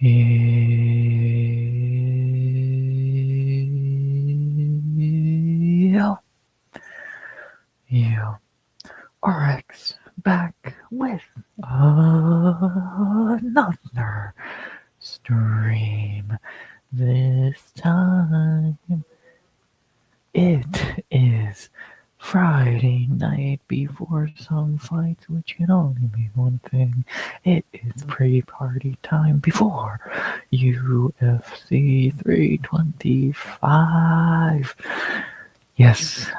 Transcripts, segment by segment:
Yeah, yeah. RX back with another stream. This time it is Friday night before some fights, which can only mean one thing. It is pre-party time before UFC 325. Yes,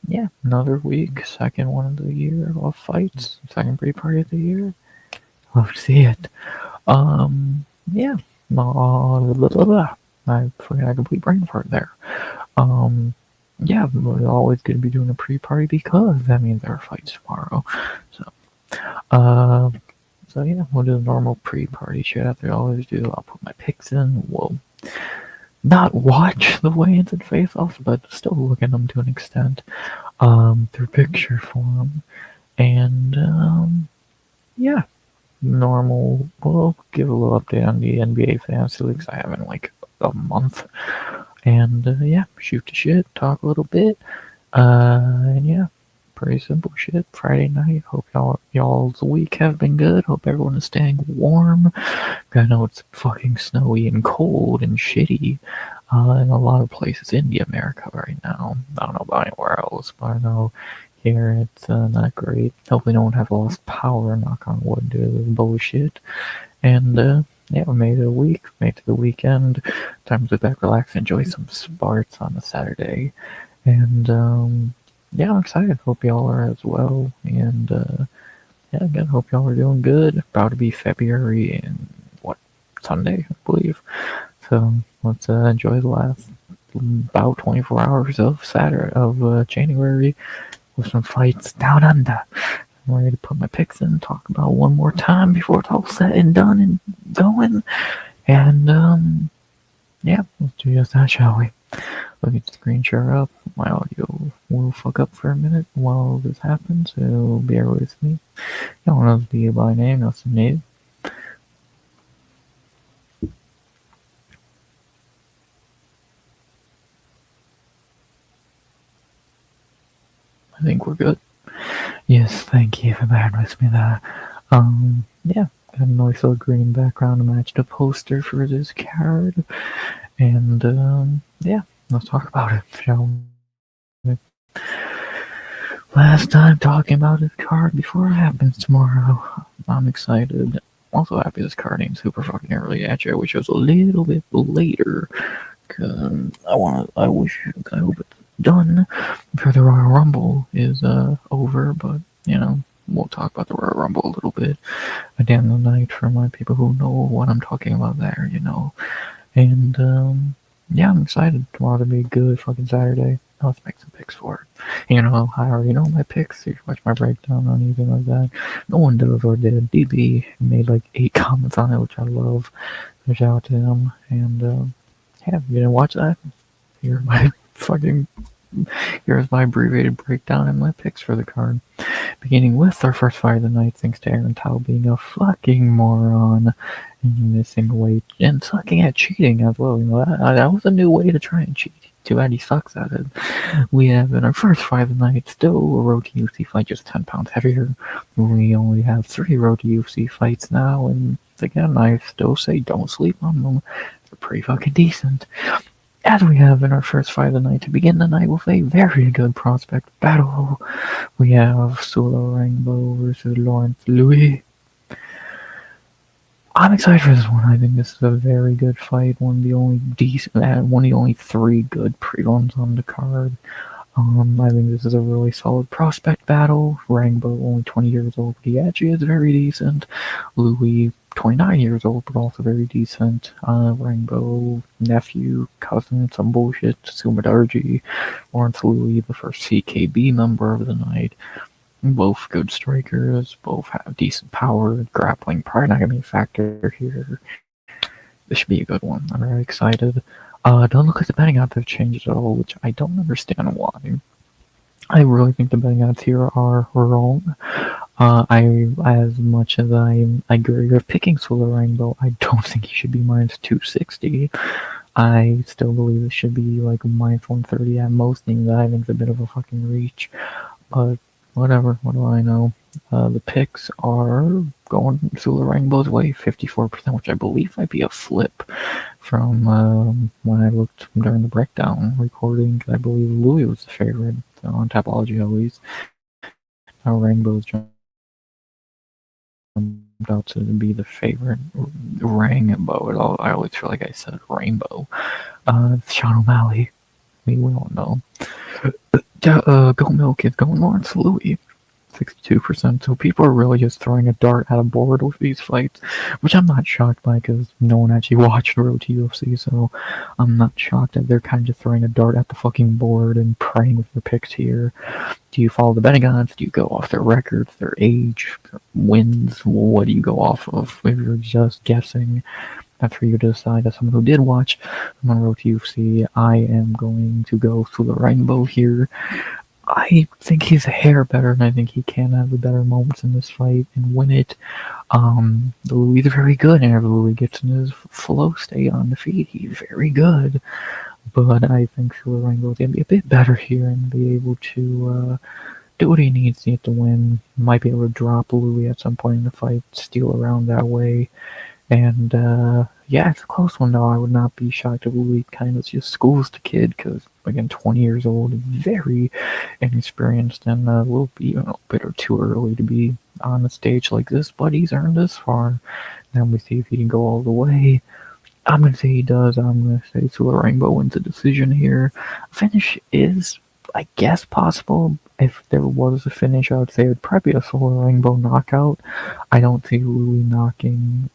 yeah, another week, second one of the year of fights, second pre-party of the year. Love to see it. Yeah, blah, blah, blah. I forgot a complete brain fart there. Um, yeah, we're always going to be doing a pre-party because that means there are fights tomorrow. So, uh, so yeah, we'll do the normal pre-party shit after I always do. I'll put my picks in. We'll not watch the weigh-ins and face-offs, but still look at them to an extent, through picture form. And, yeah, normal. We'll give a little update on the NBA fantasy leagues I have in like a month. And yeah, shoot the shit, talk a little bit. And yeah, pretty simple shit. Friday night. Hope y'all's week have been good. Hope everyone is staying warm. I know it's fucking snowy and cold and shitty in a lot of places in the America right now. I don't know about anywhere else, but I know here it's not great. Hopefully no one has lost power, knock on wood, due to this bullshit. And yeah, we made it a week, made it to the weekend. Time to sit back, relax, enjoy some sports on a Saturday. And yeah, I'm excited. Hope y'all are as well. And yeah, again, hope y'all are doing good. About to be February in what, Sunday, I believe. So let's enjoy the last about 24 hours of January with some fights down under. I'm ready to put my picks in, talk about one more time before it's all said and done and going. And yeah, let's do just that, shall we? Let me screen share up. My audio will fuck up for a minute while this happens, so bear with me. Y'all know me by name, nothing new. I think we're good. Yes, thank you for bearing with me there. Yeah, got a nice little green background to match the poster for this card. And yeah, let's talk about it, shall we? Last time talking about this card before it happens tomorrow. I'm excited. Also happy this card ain't super fucking early at you. I wish it was a little bit later. Cause I hope it's done before the Royal Rumble is over, but you know, we'll talk about the Royal Rumble a little bit at the end of the night for my people who know what I'm talking about there, you know. And yeah, I'm excited tomorrow to be a good fucking Saturday. Now let's make some picks for it. You know, I already know my picks. You can watch my breakdown on anything like that. No one does or did. DB made like 8 comments on it, which I love. So shout out to him. And yeah, if you didn't watch that, here's my abbreviated breakdown and my picks for the card. Beginning with our first fight of the night, thanks to Aaron Tao being a fucking moron and missing weight and sucking at cheating as well. You know, that was a new way to try and cheat. Too bad he sucks at it. We have in our first fight of the night still a road to UFC fight, just 10 pounds heavier. We only have 3 road to UFC fights now, and again, I still say don't sleep on them. They're pretty fucking decent. As we have in our first fight of the night, to begin the night with a very good prospect battle, we have Solo Rainbow versus Lawrence Louis. I'm excited for this one. I think this is a very good fight. One of the only 3 good prelims on the card. I think this is a really solid prospect battle. Rainbow, only 20 years old, but he actually is very decent. Louis, 29 years old, but also very decent. Rainbow, nephew, cousin, some bullshit. Sumadarji, Lawrence Louis, the first CKB member of the night. Both good strikers, both have decent power. Grappling probably not going to be a factor here. This should be a good one. I'm very excited. Don't look at the betting odds have changed at all, which I don't understand why. I really think the betting odds here are wrong. As much as I agree with picking Solar Rainbow, I don't think he should be minus 260. I still believe it should be like minus 130 at most, and I think it's a bit of a fucking reach. But whatever, what do I know? The picks are going Solar Rainbow's way, 54%, which I believe might be a flip from when I looked during the breakdown recording. I believe Louis was the favorite on Tapology at least. Now Rainbow's jumped out to be the favorite Rainbow. I always feel like I said Rainbow. Sean O'Malley, we all know. Goat Milk is going Lawrence Louis. 62%. So people are really just throwing a dart at a board with these fights, which I'm not shocked by because no one actually watched Road to UFC, so I'm not shocked that they're kind of just throwing a dart at the fucking board and praying with their picks here. Do you follow the betting odds? Do you go off their records, their age, their wins? What do you go off of if you're just guessing? That's for you to decide. As someone who did watch on Road to UFC, I am going to go through the rainbow here. I think he's a hair better, and I think he can have the better moments in this fight and win it. The Louis is very good, and if Louis gets in his flow state on the feet, he's very good. But I think Silver Rainbow can be a bit better here and be able to do what he needs to get to win. Might be able to drop Louis at some point in the fight, steal around that way. And yeah, it's a close one though. I would not be shocked if Louis kind of just schools the kid because, again, 20 years old, very inexperienced, and a little bit or too early to be on a stage like this, but he's earned this far. Now we see if he can go all the way. I'm going to say he does. I'm going to say Silver Rainbow wins a decision here. A finish is, I guess, possible. If there was a finish, I would say it would probably be a Silver Rainbow knockout. I don't see Louis knocking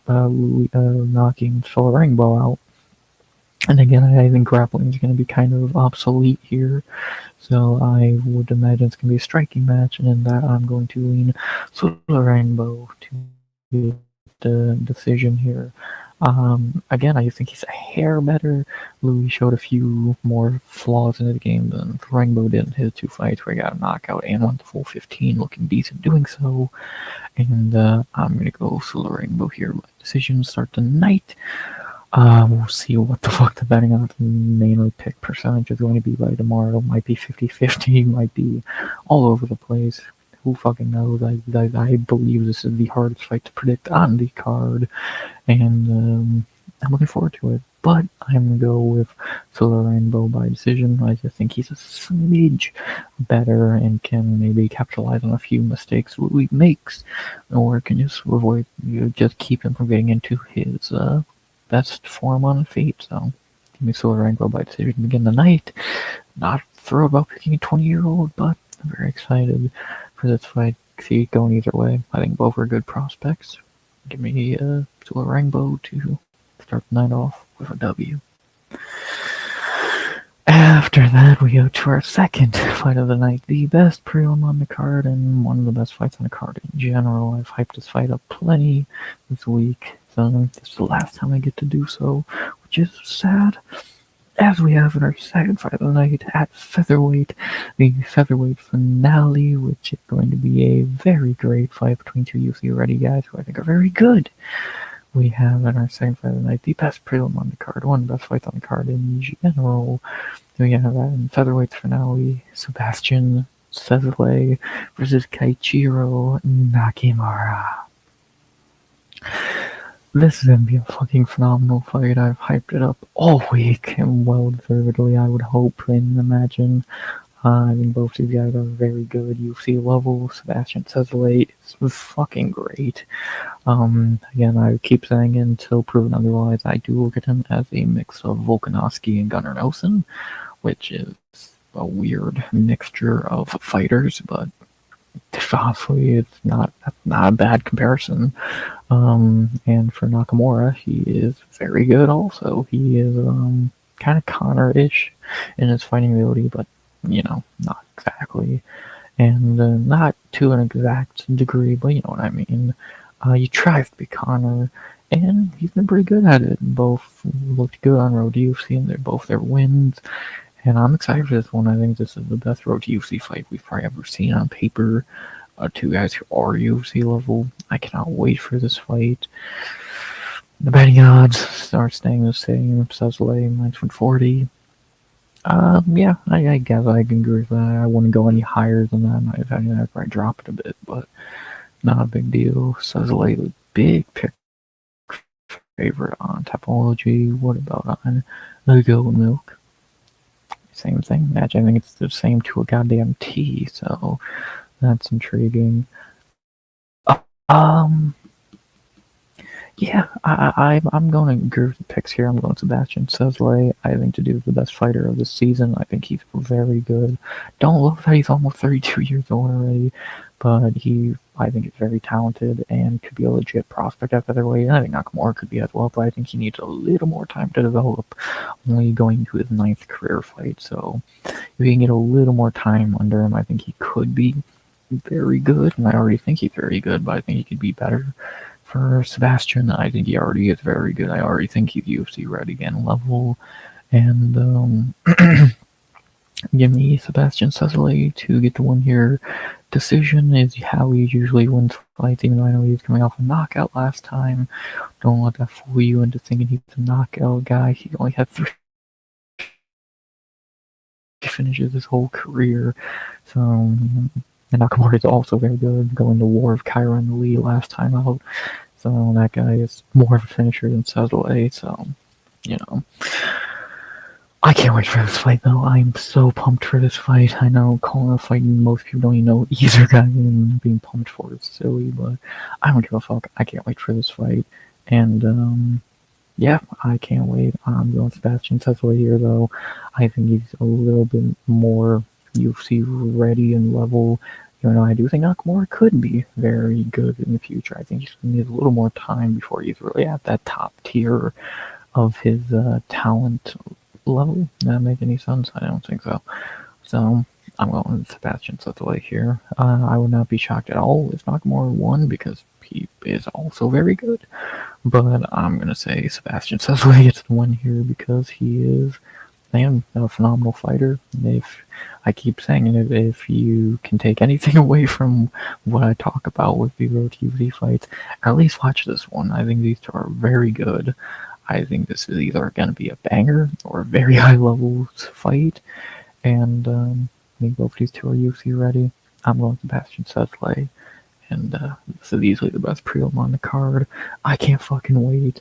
Silver Rainbow out. And again, I think grappling is going to be kind of obsolete here. So I would imagine it's going to be a striking match, and in that I'm going to lean Silver Rainbow to get the decision here. Again, I think he's a hair better. Louis showed a few more flaws in the game than Rainbow did in his two fights, where he got a knockout and went the full 15, looking decent doing so. And I'm going to go Silver Rainbow here by decision. Start the night. We'll see what the fuck the betting on the mainly pick percentage is going to be by tomorrow. Might be 50-50, might be all over the place. Who fucking knows? I believe this is the hardest fight to predict on the card, and I'm looking forward to it. But I'm going to go with Silver Rainbow by decision. I just think he's a smidge better and can maybe capitalize on a few mistakes Louis makes, or can just avoid, just keep him from getting into his best form on the feet. So give me Silver Rainbow by decision to begin the night. Not thrilled about picking a 20-year-old, but I'm very excited for this fight. See it going either way. I think both are good prospects. Give me Silver Rainbow to start the night off with a W. After that, we go to our second fight of the night, the best prelim on the card and one of the best fights on the card in general. I've hyped this fight up plenty this week, so this is the last time I get to do so, which is sad. As we have in our second fight of the night at featherweight, the featherweight finale, which is going to be a very great fight between two UFC ready guys who I think are very good. We have in our second fight of the night the best prelim on the card, one of the best fights on the card in general. We have that in featherweight finale, Sebastian Cezale versus Keiichiro Nakimura. This is going to be a fucking phenomenal fight. I've hyped it up all week, and well deservedly, I would hope and imagine. I think both these guys are very good. UFC level. Sebastian Cezale is fucking great. Again, I keep saying it until proven otherwise. I do look at him as a mix of Volkanovski and Gunnar Nelson, which is a weird mixture of fighters, but honestly, that's not a bad comparison. And for Nakamura, he is very good also. He is kind of Connor-ish in his fighting ability, but, not exactly. And not to an exact degree, but you know what I mean. He tries to be Connor, and he's been pretty good at it. Both looked good on Road to UFC, and they're both their wins. And I'm excited for this one. I think this is the best Road to UFC fight we've probably ever seen on paper. two guys who are UFC level. I cannot wait for this fight. The betting odds start staying the same. Sazalay minus 140. Yeah, I guess I can agree with that. I wouldn't go any higher than that. If anything, I'd probably drop it a bit, but not a big deal. Sazalay, big pick favorite on Topology. What about on the Goat Milk? Same thing. Match. I think it's the same to a goddamn T. So that's intriguing. Um, yeah, I'm going to agree with the picks here. I'm going Sebastian Sezley. I think to do the best fighter of the season. I think he's very good. Don't love that he's almost 32 years old already, but I think he's very talented and could be a legit prospect at featherweight. And I think Nakamura could be as well, but I think he needs a little more time to develop. Only going to his 9th career fight, so if he can get a little more time under him, I think he could be very good. And I already think he's very good, but I think he could be better. For Sebastian, I think he already is very good. I already think he's UFC ready and level. And give me Sebastian Cesale to get the win here. Decision is how he usually wins fights, even though I know he was coming off a knockout last time. Don't let that fool you into thinking he's a knockout guy. He only had 3 finishes his whole career. So, and Nakamura is also very good, going to war of Kyra and Lee last time out. So that guy is more of a finisher than Cesale. So, I can't wait for this fight, though. I'm so pumped for this fight. I know calling a fight, most people don't even know either guy, and being pumped for it's silly, but I don't give a fuck. I can't wait for this fight. And, yeah, I can't wait. I'm going Sebastian Cesale here, though. I think he's a little bit more UFC ready and level. I do think Nakamura could be very good in the future. I think he's going to need a little more time before he's really at that top tier of his talent level. Does that make any sense? I don't think so. So I'm going with Sebastian Cesale here. I would not be shocked at all if Nakamura won because he is also very good. But I'm going to say Sebastian Cesale gets the win here because he is a phenomenal fighter. If I keep saying it, if you can take anything away from what I talk about with the Road to UFC fights, at least watch this one. I think these two are very good. I think this is either going to be a banger or a very high level fight. And I think both these two are UFC ready. I'm going Sebastian Cesale. And this is easily the best prelim on the card. I can't fucking wait.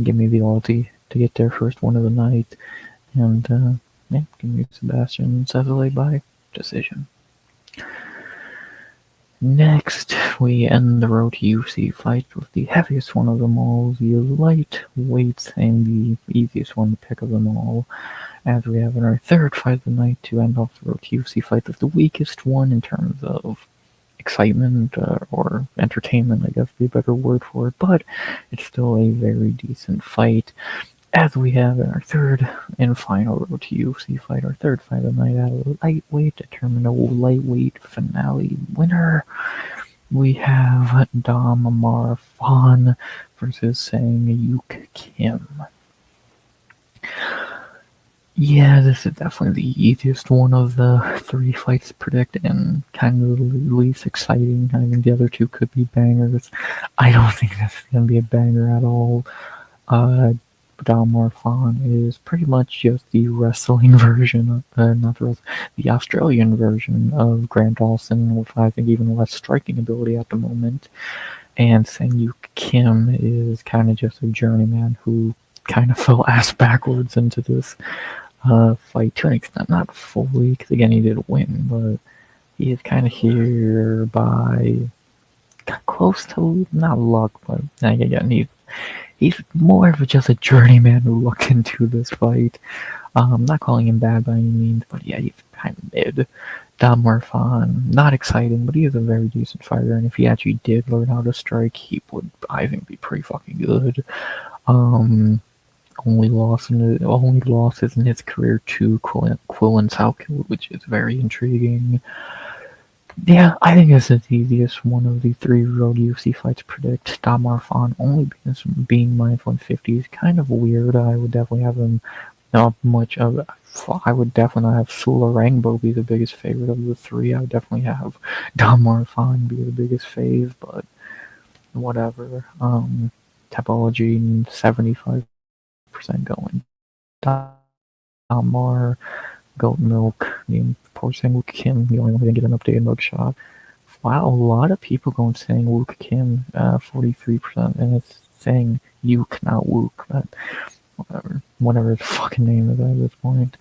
Give me the ulti to get their first one of the night. And, yeah, give me Sebastian Cesale by decision. Next, we end the road to UFC fights with the heaviest one of them all, the lightweight, and the easiest one to pick of them all, as we have in our third fight of the night to end off the road to UFC fight with the weakest one in terms of excitement or entertainment, I guess would be a better word for it, but it's still a very decent fight. As we have in our third and final road to UFC fight, our third fight of the night at a lightweight, determine a lightweight finale winner. We have Dom Marfan versus Sang-Yuk Kim. Yeah, this is definitely the easiest one of the 3 fights to predict and kind of the least exciting. I think the other 2 could be bangers. I don't think this is going to be a banger at all. Dom Marfan is pretty much just the wrestling version, the Australian version of Grant Dawson, with I think even less striking ability at the moment. And Sang-Yuk Kim is kind of just a journeyman who kind of fell ass backwards into this fight to an extent, not fully, because again he did win, but he is kind of here by close to not luck, but again he's more of just a journeyman who lucked into this fight. I'm not calling him bad by any means, but yeah, he's kind of mid. Dom Marfan, not exciting, but he is a very decent fighter, and if he actually did learn how to strike, he would, I think, be pretty fucking good. Only losses in his career to Quillen Salkill, which is very intriguing. Yeah, I think this is the easiest one of the 3 road UFC fights to predict. Dom Marfan, only because being minus 150 is kind of weird. I would definitely have him not much of I would definitely have Sula Rangbo be the biggest favorite of the three. I would definitely have Don Marfan be the biggest fave, but whatever. Topology 75% going Damar, Goat Milk, poor saying Luke Kim, the only one who didn't get an updated mugshot. Wow, a lot of people going saying Luke Kim, 43%, and it's saying Yuke, not Wook, but whatever his fucking name is at this point.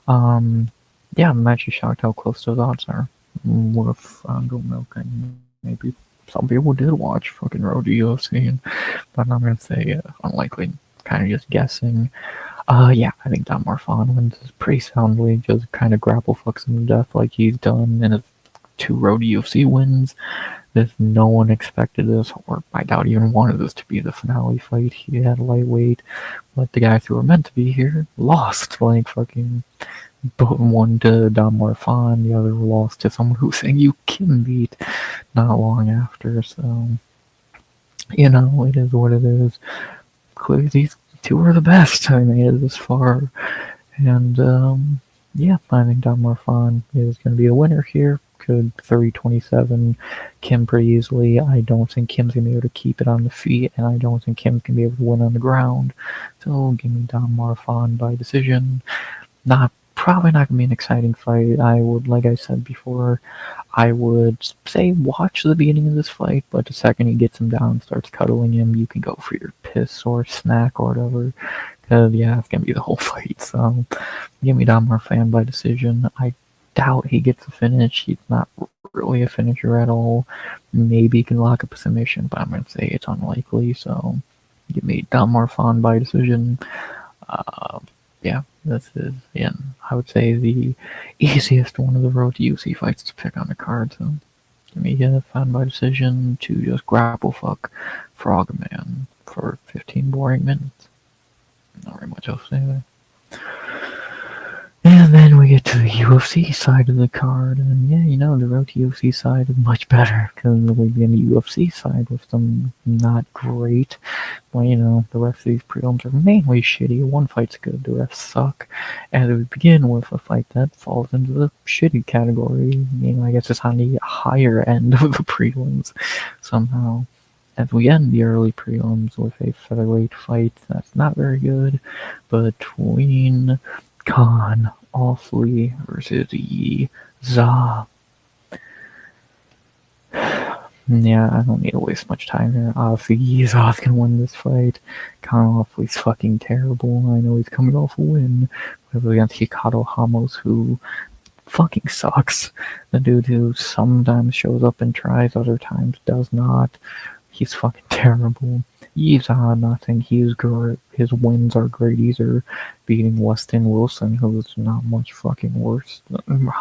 Um, yeah, I'm actually shocked how close those odds are with Goat Milk, and maybe some people did watch fucking Road to UFC, but I'm gonna say unlikely. Kind of just guessing. Yeah, I think Don Marfan wins pretty soundly. Just kind of grapple fucks him to death like he's done in his two Road to UFC wins. This no one expected this, or I doubt even wanted this to be the finale fight. He had lightweight, but the guys who were meant to be here lost. Like fucking one to Don Marfan, the other lost to someone who saying you can beat not long after. So it is what it is. Clearly, these two are the best. I made it this far, and yeah, I think Don Marfan is going to be the winner here. Could 30-27 Kim pretty easily. I don't think Kim's going to be able to keep it on the feet, and I don't think Kim's going to be able to win on the ground. So give me Don Marfan by decision. Probably not going to be an exciting fight. I would, like I said before, I would say watch the beginning of this fight, but the second he gets him down, starts cuddling him, you can go for your piss or snack or whatever. Because, yeah, it's going to be the whole fight. So, give me Don Marfan by decision. I doubt he gets a finish. He's not really a finisher at all. Maybe he can lock up a submission, but I'm going to say it's unlikely. So, give me Don Marfan by decision. Uh, yeah, this is, I would say the easiest one of the Road to UFC fights to pick on the card. So, give me Fan by decision to just grapple fuck Frogman for 15 boring minutes. Not very much else to say there. And then we get to the UFC side of the card, and yeah, the Road to UFC side is much better, because we begin the UFC side with some not great. Well, the rest of these prelims are mainly shitty. One fight's good, the rest suck. And we begin with a fight that falls into the shitty category. I guess it's on the higher end of the prelims somehow. As we end the early prelims with a featherweight fight that's not very good between Khan Awfully versus Yi Za. Yeah, I don't need to waste much time here. Obviously, Yi Za's gonna win this fight. Khan Awfully's fucking terrible. I know he's coming off a win against Hikaru Hamos, who fucking sucks. The dude who sometimes shows up and tries, other times does not. He's fucking terrible. He's nothing. His wins are great either. Beating Weston Wilson, who's not much fucking worse than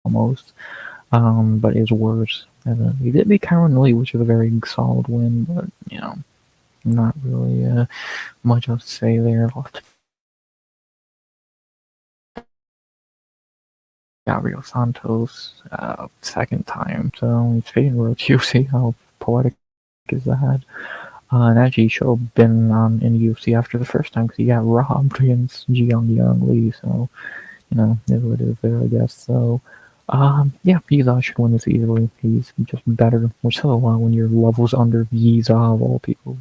almost, but is worse. And then he did beat Kyron Lee, which is a very solid win, but not really much else to say there. Gabriel Santos, second time, so he's fading Road. You see how poetic is that? And actually, he should have been in the UFC after the first time because he got robbed against Jiang Lee. So, is what it is there, I guess. So, yeah, Yiza should win this easily. He's just better, which says a lot when your level's under Yiza of all people.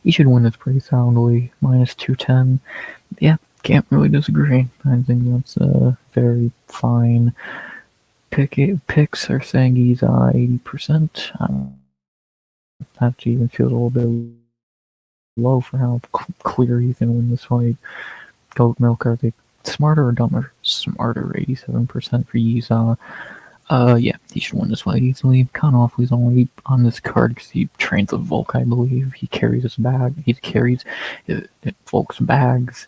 He should win this pretty soundly, minus 210. Yeah, can't really disagree. I think that's very fine. Picks are saying he's 80%. That even feels a little bit low for how clear he's going to win this fight. Goat Milk, are they smarter or dumber? Smarter, 87% for Yiza. Yeah, he should win this fight easily. Khan Awfully's only on this card because he trains with Volk, I believe. He carries his bag. He carries Volk's bags.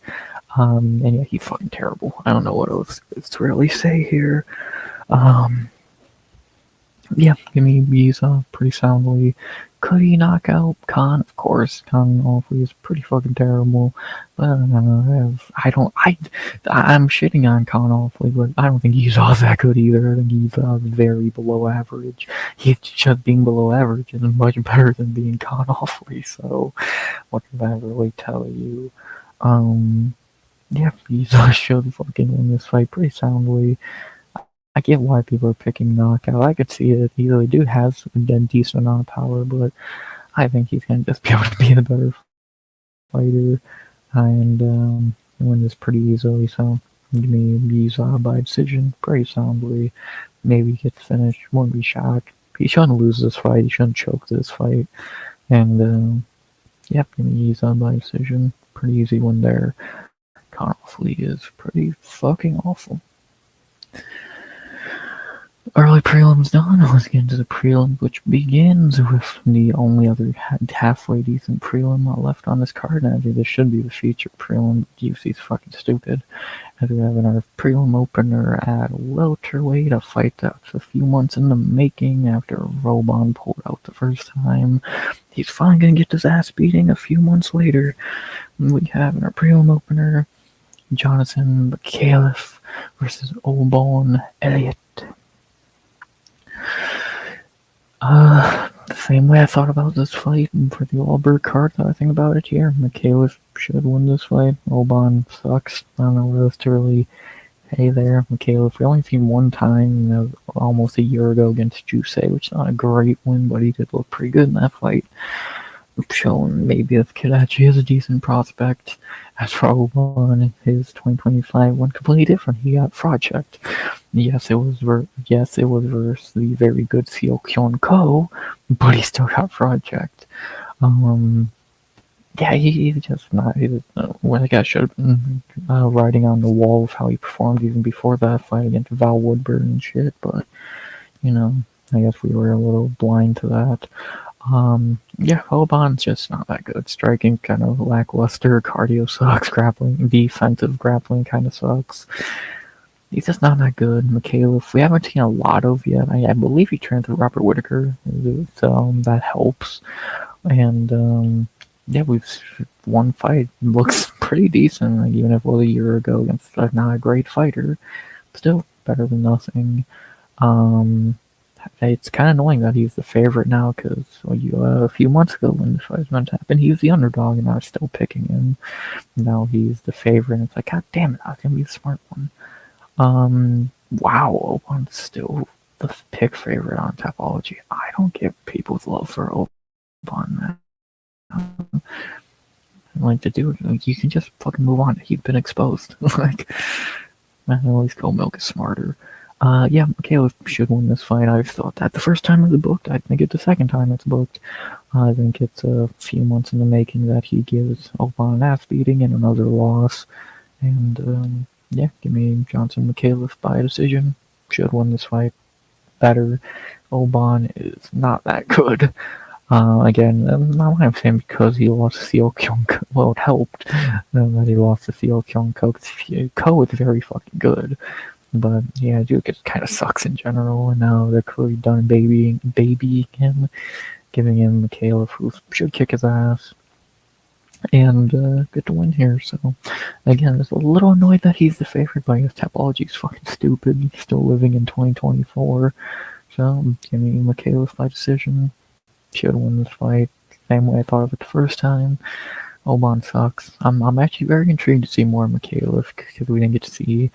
And yeah, he's fucking terrible. I don't know what else to really say here. Yeah, give me Yiza pretty soundly. Could he knock out Khan? Of course. Khan Awfully is pretty fucking terrible. But I'm shitting on Khan Awfully, but I don't think Yiza's that good either. I think Yiza's very below average. He's just being below average is much better than being Khan Awfully, so what can I really tell you? Yeah, Yiso should fucking win this fight pretty soundly. I get why people are picking knockout. I could see it. He really do has a decent amount of power, but I think he's gonna just be able to be the better fighter and win this pretty easily. So give me Yiso by decision pretty soundly. Maybe he gets finished. Won't be shocked. He shouldn't lose this fight. He shouldn't choke this fight. And yeah, give me Yiso by decision. Pretty easy one there. Conor Fleet is pretty fucking awful. Early prelims done. Let's get into the prelims, which begins with the only other halfway decent prelim left on this card. And I think this should be the featured prelim. UFC's fucking stupid. As we have in our prelim opener at welterweight, a fight that's a few months in the making after Robon pulled out the first time. He's finally gonna get his ass beating a few months later. We have in our prelim opener Jonathan McAuliffe versus Obon Elliott. The same way I thought about this fight for the Wahlberg card that I think about it here. McAuliffe should win this fight. Obon sucks. I don't know what else to really say there. McAuliffe, we only seen one time, that was almost a year ago against Juicy, which is not a great win, but he did look pretty good in that fight. Showing maybe this kid actually has a decent prospect. As for Obon, his 2025 went completely different. He got fraud checked. Yes, it was versus the very good Seo Kyun Ko, but he still got fraud checked. Yeah, he's just not. When the guy should have been riding on the wall of how he performed even before that fight against Val Woodburn and shit. But I guess we were a little blind to that. Yeah, Obon's just not that good. Striking kind of lackluster. Cardio sucks. Defensive grappling kind of sucks. He's just not that good. McAuliffe, we haven't seen a lot of yet. I believe he trained with Robert Whittaker, so that helps. And yeah, we've one fight. Looks pretty decent, even if it was a year ago against not a great fighter. Still better than nothing. It's kind of annoying that he's the favorite now because a few months ago when this fight was meant to happen, he was the underdog and I was still picking him. Now he's the favorite and it's like, God damn it, I was going to be the smart one. Wow, Obon's still the pick favorite on Tapology. I don't get people's love for Obon, man. Like to do it, like, you can just fucking move on. He's been exposed. Like, man, at least Go Milk is smarter. Yeah, McAuliffe should win this fight. I've thought that the first time it was booked. I think it's the second time it's booked. I think it's a few months in the making that he gives Obon an ass beating and another loss. And yeah, give me Johnson McAuliffe by decision. Should win this fight. Better. Obon is not that good. Again, not what I'm saying because he lost to Seo Kyung Ko. Well, it helped that he lost to Seo Kyung Ko. Ko is very fucking good. But yeah, Duke just kind of sucks in general, and now they're clearly done babying him, giving him McAuliffe, who should kick his ass, and get to win here. So again, just a little annoyed that he's the favorite, but I guess Tapology's fucking stupid, still living in 2024. So give me McAuliffe by decision. Should win this fight. Same way I thought of it the first time. Obon sucks. I'm actually very intrigued to see more McAuliffe because we didn't get to see.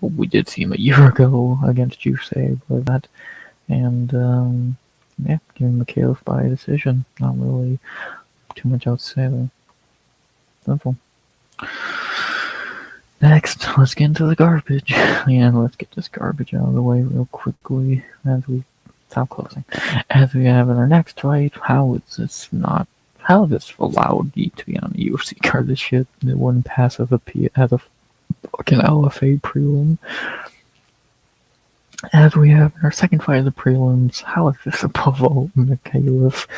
Well, we did see him a year ago against Juicy, but that, and yeah, giving McAuliffe by decision. Not really too much else to say there. Simple. Next, let's get into the garbage. Yeah, let's get this garbage out of the way real quickly as we stop closing. As we have in our next fight, how is this allowed to be on a UFC card? This shit, it wouldn't pass as a fucking LFA prelim. As we have in our second fight of the prelims, how is this above McAuliffe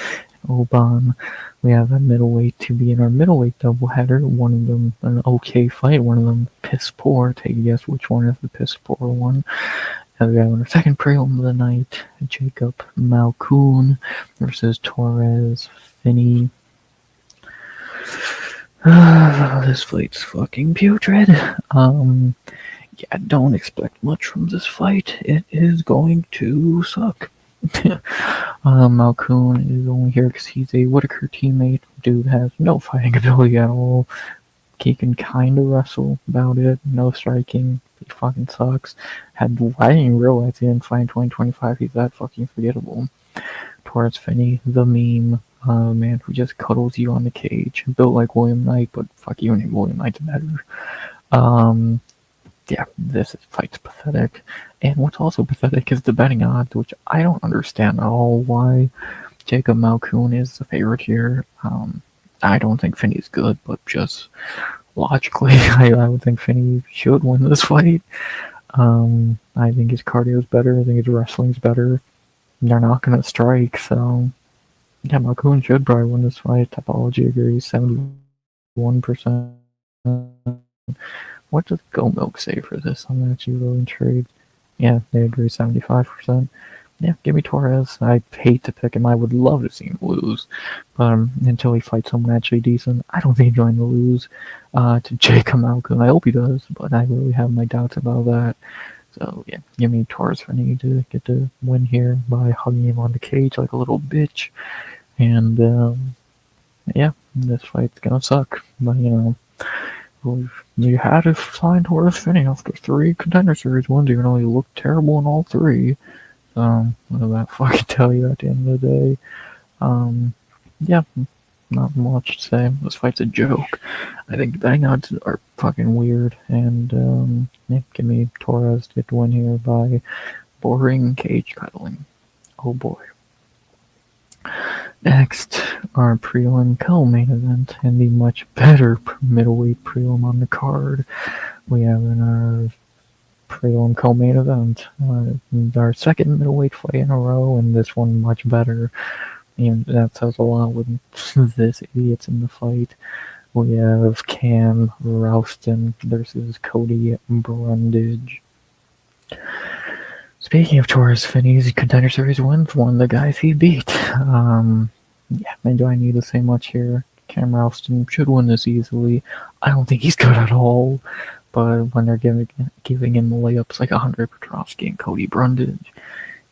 and Obon? We have a middleweight to be in our middleweight doubleheader. One of them an okay fight, one of them piss poor. Take a guess which one is the piss poor one. As we have in our second prelim of the night, Jacob Malkoun versus Torres Finney. This fight's fucking putrid. Yeah, don't expect much from this fight. It is going to suck. Malkoun is only here because he's a Whittaker teammate. Dude has no fighting ability at all. He can kind of wrestle about it. No striking. He fucking sucks. I didn't realize he didn't fight in 2025. He's that fucking forgettable. Torres Finney, the meme. Man who just cuddles you on the cage. Built like William Knight, but fuck you, and William Knight's better. Yeah, this fight's pathetic. And what's also pathetic is the betting odds, which I don't understand at all why Jacob Malkoun is the favorite here. I don't think Finney's good, but just logically, I would think Finney should win this fight. I think his cardio's better. I think his wrestling's better. They're not going to strike, so yeah, Malkoun should probably win this fight. Topology agrees, 71%. What does Go Milk say for this? I'm actually really intrigued. Yeah, they agree 75%. Yeah, give me Torres. I hate to pick him. I would love to see him lose. But until he fights someone actually decent, I don't think he's going to lose to Jacob Malkoun. I hope he does, but I really have my doubts about that. So, yeah, give me Torres for me to get to win here by hugging him on the cage like a little bitch. And, yeah, this fight's gonna suck. But, you had to sign Torres Finney after 3 Contender Series wins, even though he looked terrible in all 3. So, what does that fucking tell you at the end of the day? Yeah, not much to say. This fight's a joke. I think the betting odds are fucking weird, and yeah, give me Torres to get the win here by boring cage cuddling. Oh boy. Next, our prelim co-main event, and the much better middleweight prelim on the card. We have in our prelim co-main event our second middleweight fight in a row, and this one much better. And that says a lot with this idiot's in the fight. We have Cam Rouston versus Cody Brundage. Speaking of Torres Finney's Contender Series wins, one of the guys he beat. Yeah, and do I need to say much here? Cam Rouston should win this easily. I don't think he's good at all, but when they're giving him layups like 100 Petrovsky and Cody Brundage,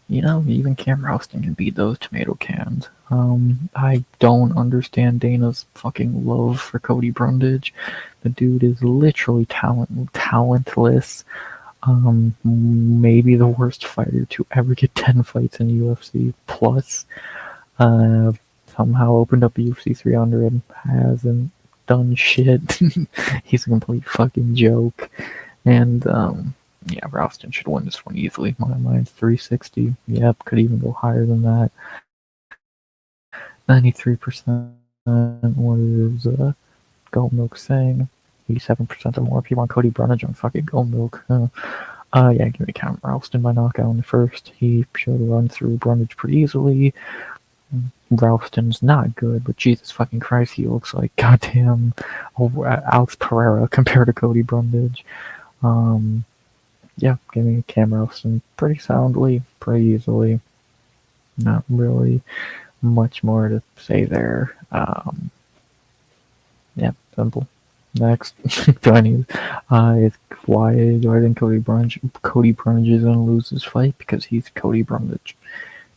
even Cam Rouston can beat those tomato cans. I don't understand Dana's fucking love for Cody Brundage. The dude is literally talentless. Maybe the worst fighter to ever get 10 fights in UFC. Plus, somehow opened up UFC 300, hasn't done shit. He's a complete fucking joke. And, yeah, Rouston should win this one easily. My mind's 360. Yep, could even go higher than that. 93%. What is Gold Milk saying? 87% or more. If you want Cody Brundage on fucking Gold Milk. Yeah, give me Cam Rouston by knockout in the first. He should run through Brundage pretty easily. Rouston's not good, but Jesus fucking Christ, he looks like goddamn Alex Pereira compared to Cody Brundage. Yeah, give me Cam Rouston pretty soundly, pretty easily. Not really much more to say there. Yeah, simple. Next, do I need? Why do I think Cody Brundage is gonna lose this fight? Because he's Cody Brundage.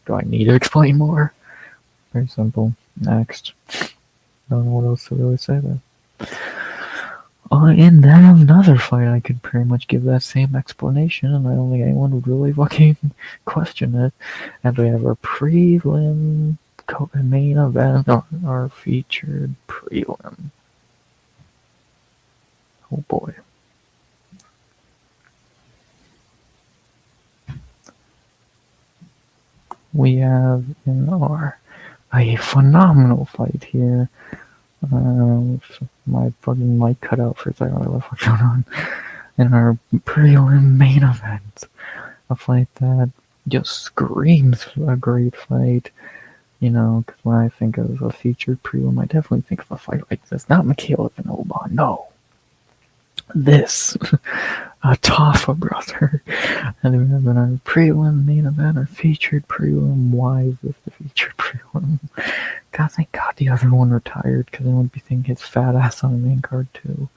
Do I need to explain more? Very simple. Next, don't know what else to really say there. And then another fight, I could pretty much give that same explanation, and I don't think anyone would really fucking question it. And we have our prelim main event, our featured prelim. Oh boy. We have in a phenomenal fight here. My fucking mic cut out for a second. What the fuck's going on? In our prelim main event, a fight that just screams a great fight. Because when I think of a featured prelim, I definitely think of a fight like this. Not Mikhail Ivanova, no. This, a Tafa brother. And then we have in our prelim main event, our featured prelim. Why is this the featured prelim? God, thank God the other one retired, because I would be thinking his fat ass on the main card too.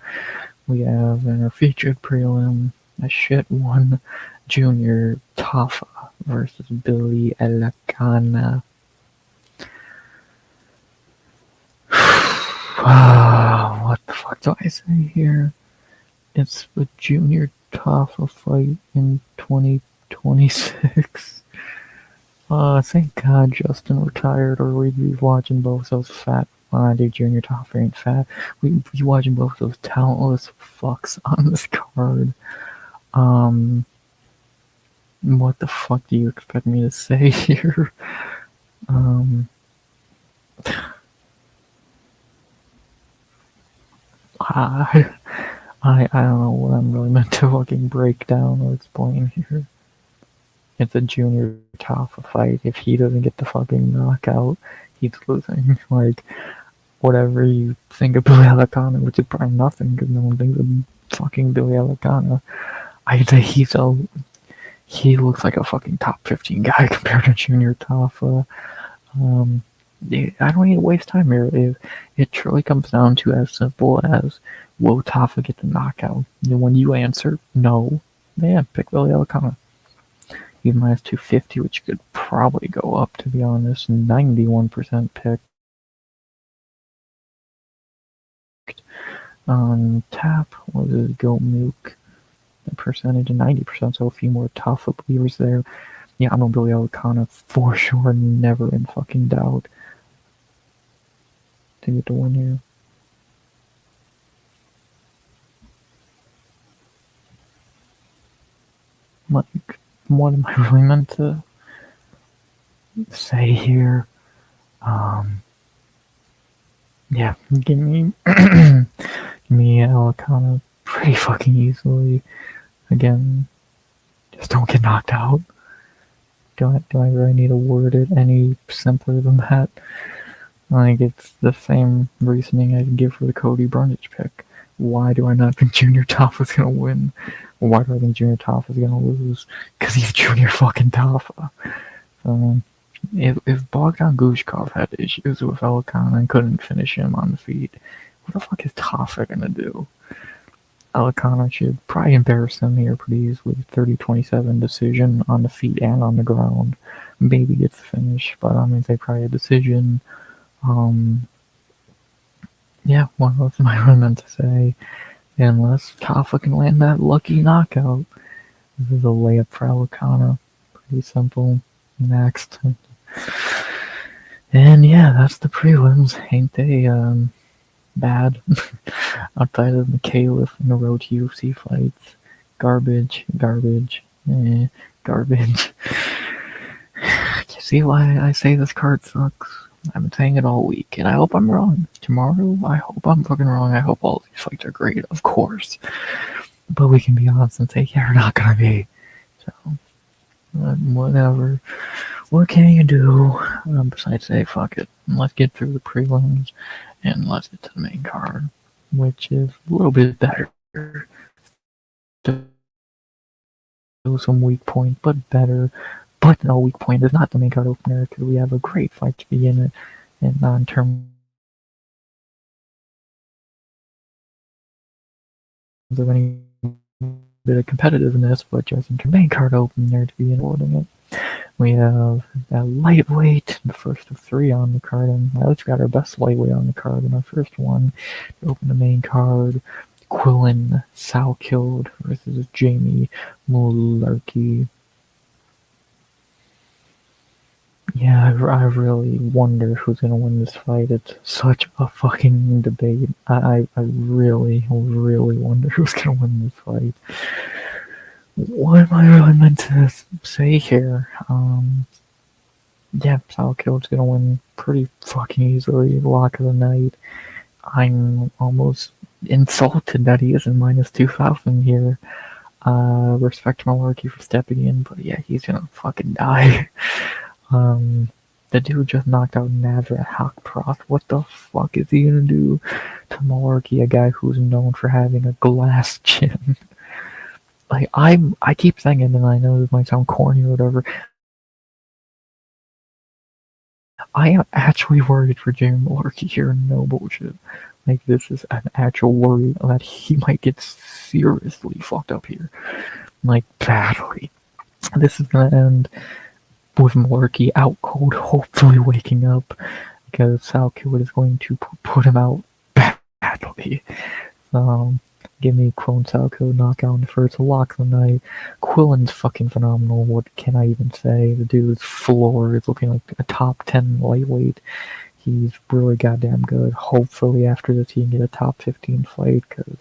We have in our featured prelim, a shit one, Junior Tafa versus Billy Elakana. What the fuck So I say here, it's the Junior Taffa fight in 2026. Thank God Justin retired, or we'd be watching both those fat. Dude, Junior Taffa ain't fat. We'd be watching both those talentless fucks on this card. Um, what the fuck do you expect me to say here? Um, I, I don't know what I'm really meant to fucking break down or explain here. It's a Junior Taffa fight. If he doesn't get the fucking knockout, he's losing. Like, whatever you think of Billy Alacana, which is probably nothing because no one thinks of fucking Billy Alacana, I'd say he looks like a fucking top 15 guy compared to Junior Taffa. I don't need to waste time here. It truly comes down to as simple as, will Taffa get the knockout? And when you answer no, yeah, pick Billy Alacana. He's minus 250, which could probably go up, to be honest. 91% pick. On tap was his goat milk. The percentage of 90%, so a few more Taffa believers there. Yeah, I'm on Billy Alacana for sure, never in fucking doubt to get the win here. Like, what am I really meant to say here? Yeah, give me Alacana pretty fucking easily. Again, just don't get knocked out. Do I really need to word it any simpler than that? Like, it's the same reasoning I'd give for the Cody Brundage pick. Why do I not think Junior Taffa's gonna win? Why do I think Junior Taffa's gonna lose? Because he's Junior fucking Taffa. If Bogdan Gushkov had issues with Alacana and couldn't finish him on the feet, what the fuck is Taffa gonna do? Alacana should probably embarrass him here pretty easily. 30-27 decision on the feet and on the ground. Maybe gets the finish, but I'm gonna say probably a decision. Yeah, what else am I really meant to say? Unless Taffa can land that lucky knockout. This is a layup for Alacana. Pretty simple. Next. And yeah, that's the prelims. Ain't they bad? Outside of the Caliph and the road to UFC fights. Garbage. Garbage. You see why I say this card sucks? I've been saying it all week, and I hope I'm wrong. Tomorrow, I hope I'm fucking wrong. I hope all these fights are great, of course. But we can be honest and say, yeah, they're not gonna be. So, whatever. What can you do besides say, fuck it? Let's get through the prelims, and let's get to the main card, which is a little bit better. Still some weak point, but better. But no, weak point is not the main card opener, because we have a great fight to begin it, and in terms of any bit of competitiveness, but just in terms of main card opener to begin holding it. We have a lightweight, the first of three on the card, and at least we got our best lightweight on the card in our first one. To open the main card, Quillen Salkeld versus Jamie Mullarkey. Yeah, I really wonder who's gonna win this fight. It's such a fucking debate. I really, really wonder who's gonna win this fight. What am I really meant to say here? Yeah, Salkeld's gonna win pretty fucking easily. Lock of the night. I'm almost insulted that he isn't minus 2,000 here. Respect Malarkey for stepping in, but yeah, he's gonna fucking die. The dude just knocked out Nasrat Hakproth. What the fuck is he gonna do to Malarkey, a guy who's known for having a glass chin? Like, I keep saying it, and I know this might sound corny or whatever. I am actually worried for Jamie Mullarkey here, no bullshit. Like, this is an actual worry that he might get seriously fucked up here. Like, badly. This is gonna end with Mullarkey out cold, hopefully waking up, because Salkeld is going to put him out badly. Um, Give me Quillen Salco knockout in the first, lock of the night. Quillen's fucking phenomenal. What can I even say? The dude's floor is looking like a top 10 lightweight. He's really goddamn good. Hopefully after this he can get a top 15 fight, because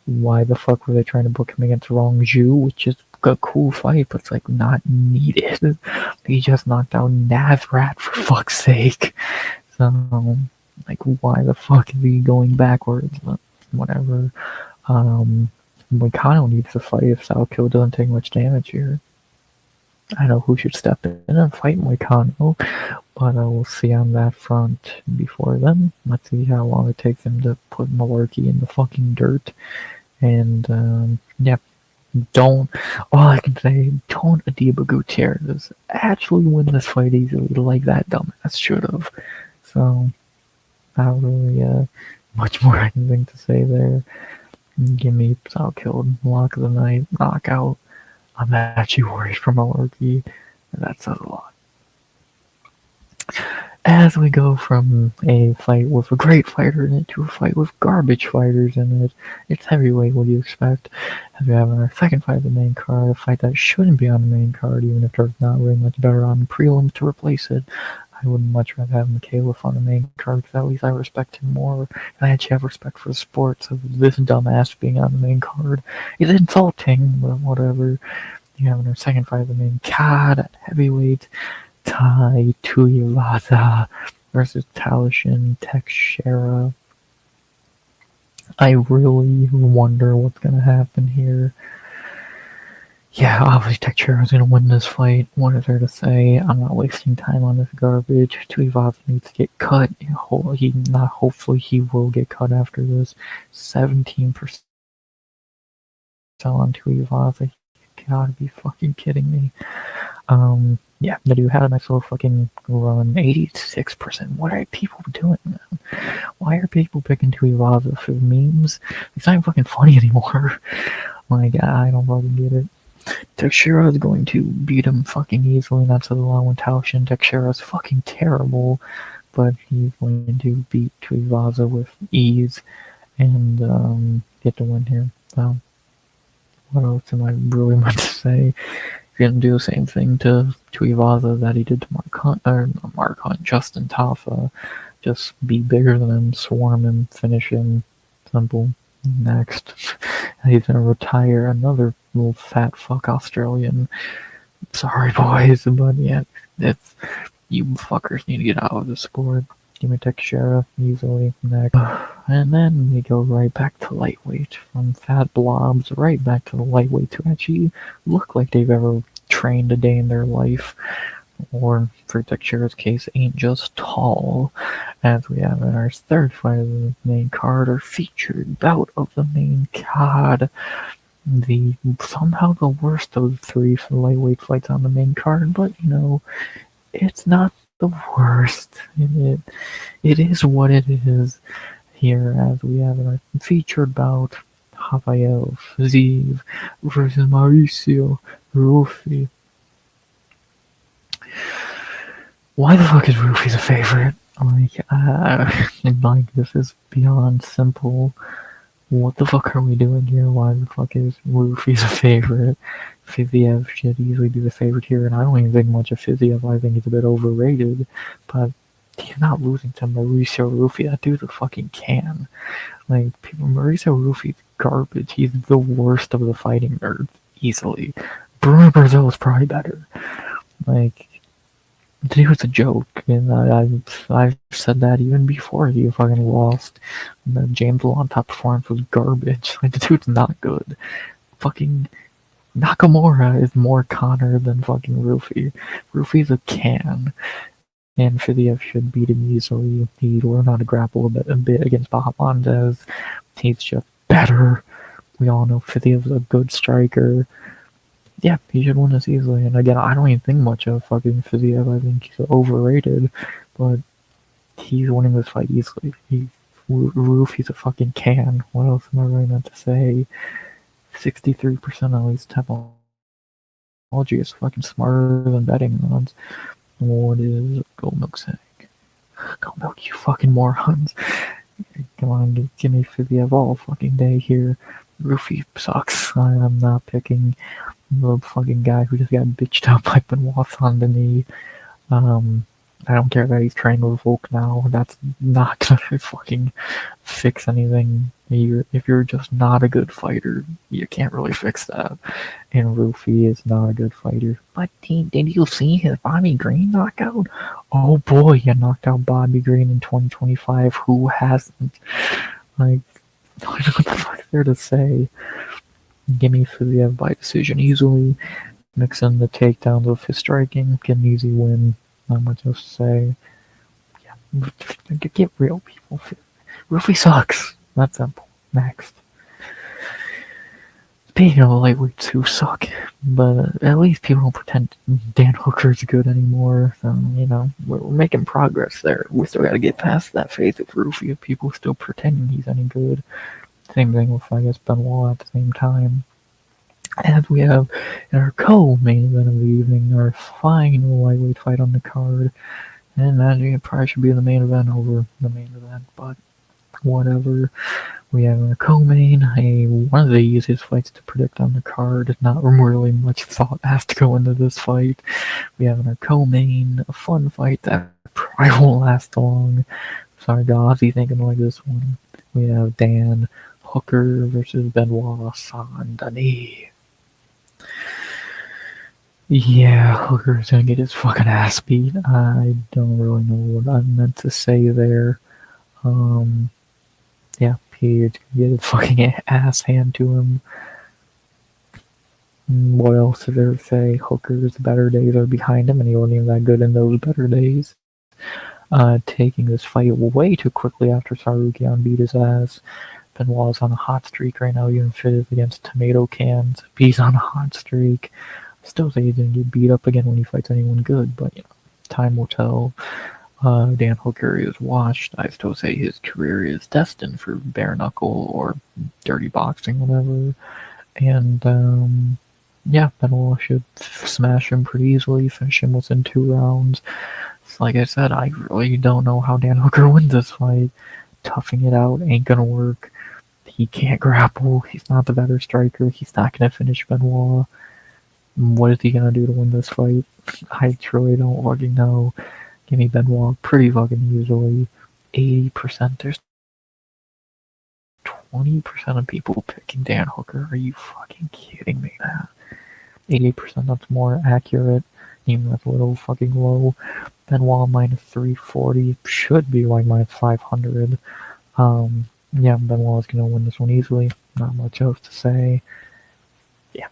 why the fuck were they trying to book him against Rong Zhu, which is a cool fight, but it's like not needed. He just knocked out Nazrat for fuck's sake. So, like, why the fuck is he going backwards? But whatever. Moicano needs to fight if Salco doesn't take much damage here. I know who should step in and fight Moicano, but we'll see on that front before then. Let's see how long it takes him to put Malarkey in the fucking dirt. And, yeah, all I can say, don't Adiba Gutierrez actually win this fight easily like that dumbass should have. So, not really, much more anything to say there. Give me Salco, lock of the night, knockout. I'm actually worried for Malarkey, and that says a lot. As we go from a fight with a great fighter in it to a fight with garbage fighters in it, it's heavyweight, what do you expect? As we have our second fight of the main card, a fight that shouldn't be on the main card, even if there's not really much better on the prelims to replace it. I would much rather have Mikhailov on the main card, because at least I respect him more, and I actually have respect for the sport, so this dumbass being on the main card is insulting, but whatever. You have our second fight of the main card at heavyweight, Tai Tuivasa versus Talashin Teixeira. I really wonder what's going to happen here. Yeah, obviously Teixeira's going to win this fight. What is there to say? I'm not wasting time on this garbage. Tuivasa needs to get cut. Hopefully he will get cut after this. 17% on Tuivasa. You gotta be fucking kidding me. Yeah, the dude had a nice little fucking run. 86%. What are people doing, man? Why are people picking Tuivasa for memes? It's not even fucking funny anymore. Like, I don't fucking get it. Teixeira is going to beat him fucking easily, and that's a lot when Talashin Teixeira is fucking terrible, but he's going to beat Tuivasa with ease and get the win here. So, what else am I really meant to say? He's gonna do the same thing to Tuivasa that he did to Mark Hunt, Justin Tafa. Just be bigger than him, swarm him, finish him. Simple. Next. He's gonna retire another little fat fuck Australian. Sorry, boys, but yeah, it's you fuckers need to get out of the sport. Give me Teixeira easily next. And then we go right back to lightweight. From fat blobs right back to the lightweight who actually look like they've ever trained a day in their life. Or, for Teixeira's case, ain't just tall. As we have in our third fight of the main card, our featured bout of the main card. Somehow the worst of the three for the lightweight fights on the main card, but it's not the worst. It is what it is. Here, as we have in our featured bout, Rafael Fiziev versus Mauricio Ruffi. Why the fuck is Ruffi the favorite? Like, this is beyond simple. What the fuck are we doing here? Why the fuck is Ruffi the favorite? Fiziev should easily be the favorite here, and I don't even think much of Fiziev. I think he's a bit overrated, but he's not losing to Mauricio Ruffi. That dude's a fucking can. Like, Mauricio Ruffi's garbage. He's the worst of the fighting nerds, easily. Bruno Brazil is probably better. Like, the dude was a joke, and I've said that even before he fucking lost. And the James Law top performance was garbage. Like, the dude's not good. Fucking Nakamura is more Connor than fucking Ruffi. Ruffi's a can. And Fiziev should beat him easily. He learned how to grapple a bit against Bahamondes. He's just better. We all know Fiziev's a good striker. Yeah, he should win this easily. And again, I don't even think much of fucking Fiziev. I think he's overrated. But he's winning this fight easily. Ruffi's a fucking can. What else am I really meant to say? 63% at least technology is fucking smarter than betting odds. What is Go Milk saying? Go Milk, you fucking morons. Come on, give me Fiziev all fucking day here. Rufy sucks. I'm not picking the fucking guy who just got bitched out by Benoit on the knee. Um, I don't care that he's training with Volk now. That's not gonna fucking fix anything. If you're just not a good fighter, you can't really fix that. And Rufy is not a good fighter. But did you see his Bobby Green knockout? Oh boy, you knocked out Bobby Green in 2025. Who hasn't? Like, what the fuck is there to say? Give me Fiziev by decision easily. Mix in the takedowns of his striking. Get an easy win. Not much else to say. Yeah, get real, people. Rufy sucks. That's simple. Next. Speaking of lightweights who suck, but at least people don't pretend Dan Hooker's good anymore. So, we're making progress there. We still got to get past that phase of Rufy of people still pretending he's any good. Same thing with, I guess, Benoit at the same time. As we have in our co-main event of the evening, our final lightweight fight on the card. And imagine it probably should be the main event over the main event, but whatever. We have our co-main, one of the easiest fights to predict on the card. Not really much thought has to go into this fight. We have in our co-main a fun fight that probably won't last long. Sorry, guys, you thinking like this one. We have Dan Hooker versus Benoit Saint-Denis. Yeah, Hooker's gonna get his fucking ass beat. I don't really know what I meant to say there. Yeah, he's gonna get his fucking ass handed to him. What else is there to say? Hooker's better days are behind him, and he wasn't even that good in those better days. Taking this fight way too quickly after Sarukian beat his ass. Benoit's on a hot streak right now, even fit against tomato cans. He's on a hot streak. Still say he's gonna get beat up again when he fights anyone good, but time will tell. Dan Hooker is washed. I still say his career is destined for bare knuckle or dirty boxing, whatever. And yeah, Benoit should smash him pretty easily, finish him within 2 rounds. So like I said, I really don't know how Dan Hooker wins this fight. Toughing it out ain't gonna work. He can't grapple. He's not the better striker. He's not gonna finish Benoit. What is he gonna do to win this fight? I truly don't fucking know. Give me Benoit pretty fucking easily. 80%. There's 20% of people picking Dan Hooker. Are you fucking kidding me, man? 88%, that's more accurate. Even that's a little fucking low. Benoit minus 340 should be like minus 500. Yeah, Benoit's gonna win this one easily. Not much else to say. Yeah,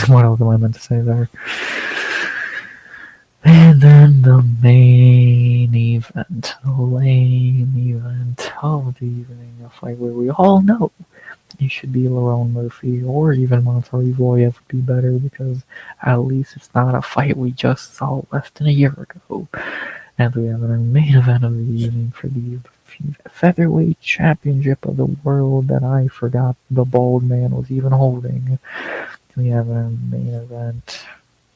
what else am I meant to say there? And then the main event, the lame event of the evening, a fight where we all know it should be Lerone Murphy or even Montoya Voyev would be better because at least it's not a fight we just saw less than a year ago. And we have our main event of the evening for the featherweight championship of the world that I forgot the bald man was even holding. We have our main event.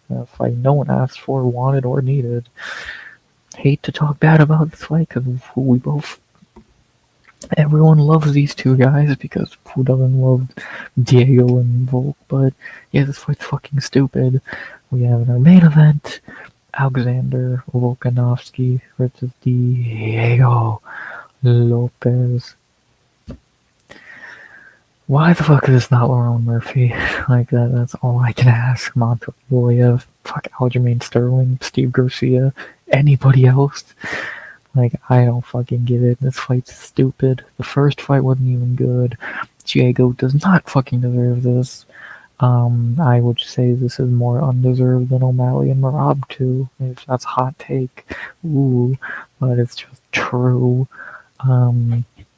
A fight no one asked for, wanted, or needed. Hate to talk bad about this fight because everyone loves these two guys because who doesn't love Diego and Volk? But yeah, this fight's fucking stupid. We have in our main event Alexander Volkanovski versus Diego Lopez. Why the fuck is this not Lerone Murphy? Like, that's all I can ask. Montoya Voyev, fuck Aljamain Sterling, Steve Garcia, anybody else? Like, I don't fucking get it. This fight's stupid. The first fight wasn't even good. Diego does not fucking deserve this. I would say this is more undeserved than O'Malley and Merab too, if that's a hot take. Ooh, but it's just true.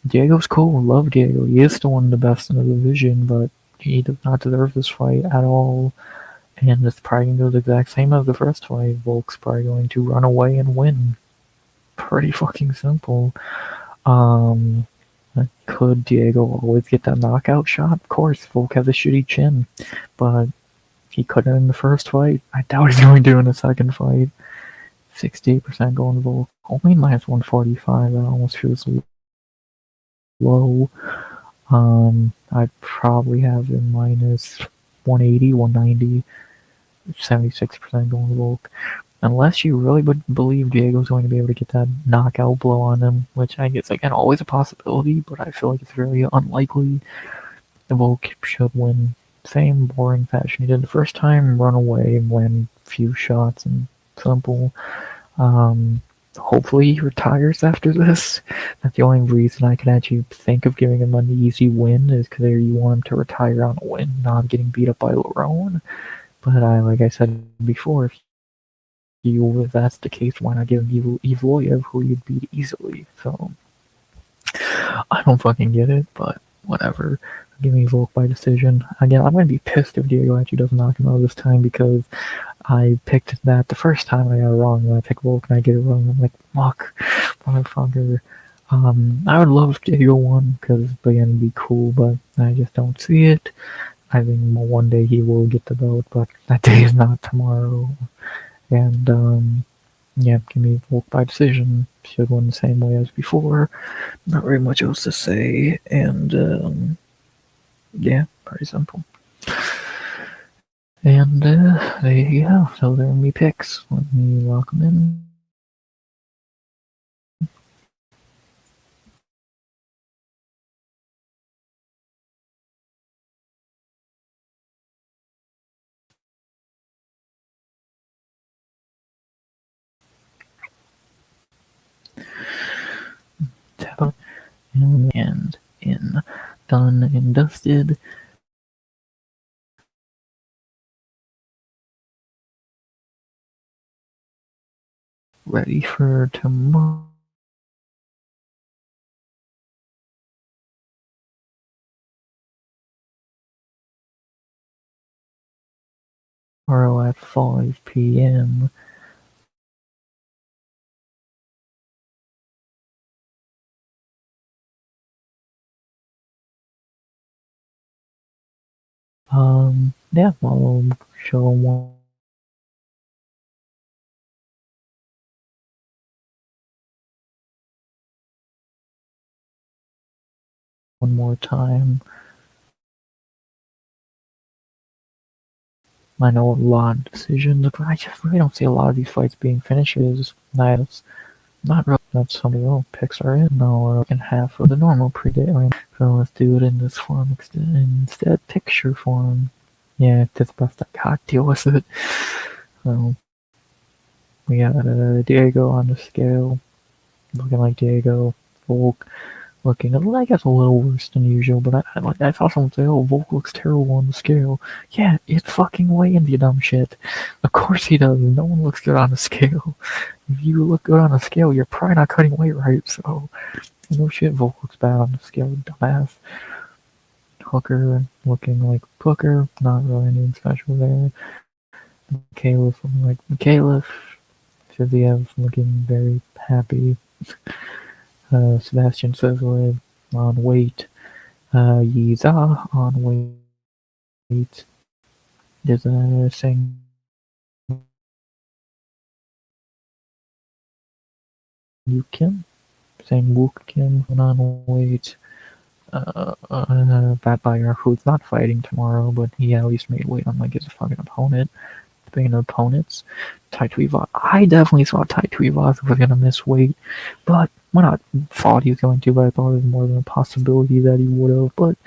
Diego's cool, love Diego. He is still one of the best in the division, but he does not deserve this fight at all. And it's probably going to go the exact same as the first fight. Volk's probably going to run away and win. Pretty fucking simple. Could Diego always get that knockout shot? Of course, Volk has a shitty chin, but he couldn't in the first fight. I doubt he's going to in the second fight. 68% going Volk. Only minus 145. That almost feels low. I'd probably have him minus 180, 190, 76% going Volk. Unless you really would believe Diego's going to be able to get that knockout blow on him, which I guess, again, always a possibility, but I feel like it's very unlikely. The Volk should win. Same boring fashion he did the first time, run away, win few shots, and simple. Um, Hopefully he retires after this. That's the only reason I can actually think of giving him an easy win is because you want him to retire on a win, not getting beat up by Lerone. But like I said before, if that's the case, why not give him Evloyev, who you'd beat easily? So I don't fucking get it, but whatever. Give me Volk by decision. Again, I'm gonna be pissed if Diego actually doesn't knock him out this time because I picked that the first time and I got it wrong. When I pick Volk and I get it wrong, I'm like, fuck, motherfucker. I would love if Diego won because again, it'd be cool, but I just don't see it. I think one day he will get the belt, but that day is not tomorrow. And yeah, give me Volk by decision. Should win the same way as before. Not very much else to say, and yeah, pretty simple. And there you go. So there are me picks. Let me lock them in. Tap and in. Done and dusted. Ready for tomorrow. At 5 p.m. Yeah, I'll show one more time. I know a lot of decisions, but I just really don't see a lot of these fights being finishes. That's not really. That's some of the picks are in. Now we're in half of the normal pre-day range. So let's do it in this form instead. Picture form. Yeah, that's the best I got. Deal with it. So we got Diego on the scale, looking like Diego. Volk looking, I guess, a little worse than usual, but I saw someone say, oh, Volk looks terrible on the scale. Yeah, it's fucking weighing, you dumb shit. Of course he does. No one looks good on the scale. If you look good on the scale, you're probably not cutting weight right, so no shit, Volk looks bad on the scale, dumbass. Hooker looking like Hooker, not really anything special there. Mikhailov looking like Mikhailov. Fiziev looking very happy. Sebastian Sezlev on weight. Yiza on weight. There's a saying Kim, saying Wook Kim on weight. Bad Buyer, who's not fighting tomorrow, but he at least made weight on like his fucking opponent. Speaking of opponents, Tai Tuivasa. I definitely saw Tai Tuivasa was gonna miss weight, but when I thought he was going to, but I thought it was more than a possibility that he would have. But